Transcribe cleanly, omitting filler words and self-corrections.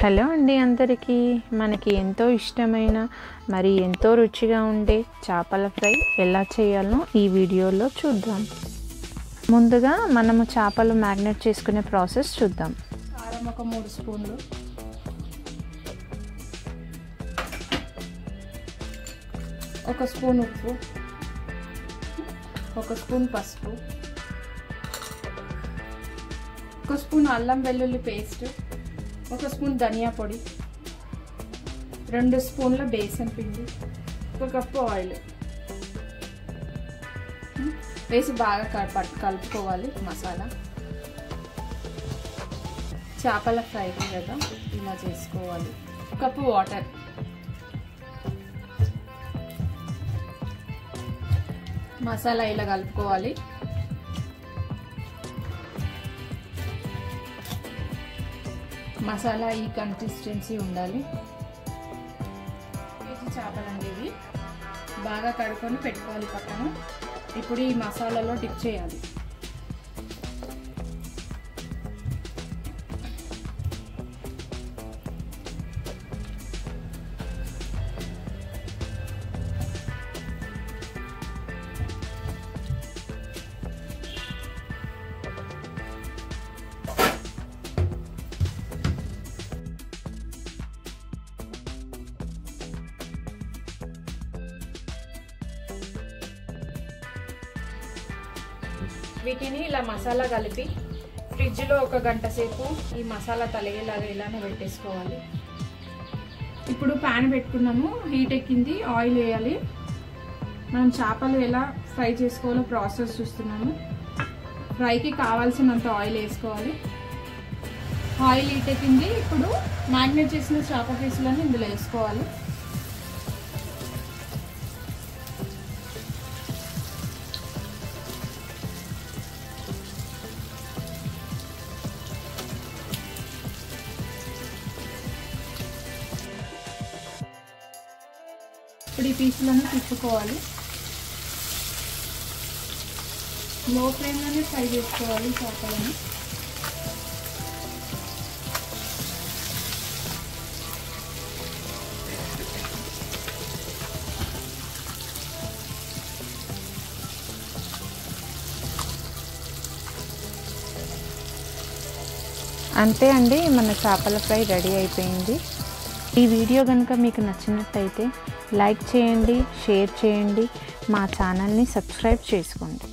Hello అండి అందరికీ మనకి ఎంతో ఇష్టమైన మరి ఎంతో రుచిగా ఉండే చేపల ఫ్రై ఎలా చేయాలో ఈ వీడియోలో చూద్దాం. ముందుగా మనము చేపలు మ్యారినేట్ చేసుకునే ప్రాసెస్ చూద్దాం. కారం ఒక 3 స్పూన్లు, ఒక స్పూన్ ఉప్పు, ఒక స్పూన్ పసుపు, ఒక స్పూన్ అల్లం వెల్లుల్లి పేస్ట్, ఒక స్పూన్ ధనియా పొడి, 2 స్పూన్ల బేసన్ పిండి, 1 కప్పు ఆయిల్ వేసి బాగా కలుపుకోవాలి. మసాలా చేపల ఫ్రై కదా ఇలా చేసుకోవాలి. 1 కప్పు వాటర్, మసాలా ఇలా కలుపుకోవాలి. మసాలా ఈ కన్సిస్టెన్సీ ఉండాలి. చేపలండి ఇవి బాగా కడుక్కొని పెట్టుకోవాలి పక్కన. ఇప్పుడు ఈ మసాలాలో డిప్ చేయాలి. వీటిని ఇలా మసాలా కలిపి ఫ్రిడ్జ్లో 1 గంట సేపు ఈ మసాలా తలిగేలాగా ఇలానే పెట్టేసుకోవాలి. ఇప్పుడు ప్యాన్ పెట్టుకున్నాము, హీట్ ఎక్కింది, ఆయిల్ వేయాలి. మనం చేపలు ఎలా ఫ్రై చేసుకోవాలో ప్రాసెస్ చూస్తున్నాము. ఫ్రైకి కావాల్సినంత ఆయిల్ వేసుకోవాలి. ఆయిల్ హీట్ ఎక్కింది. ఇప్పుడు మ్యారినేట్ చేసిన చేప పీసులను ఇందులో వేసుకోవాలి. ఇప్పుడు ఈ పీసులను తిప్పుకోవాలి. లో ఫ్లేమ్లోనే ఫ్రై చేసుకోవాలి చేపలను. అంతే అండి, మన చేపల ఫ్రై రెడీ అయిపోయింది. ఈ వీడియో కనుక మీకు నచ్చినట్టయితే లైక్ చేయండి, షేర్ చేయండి, మా ఛానల్ని సబ్స్క్రైబ్ చేసుకోండి.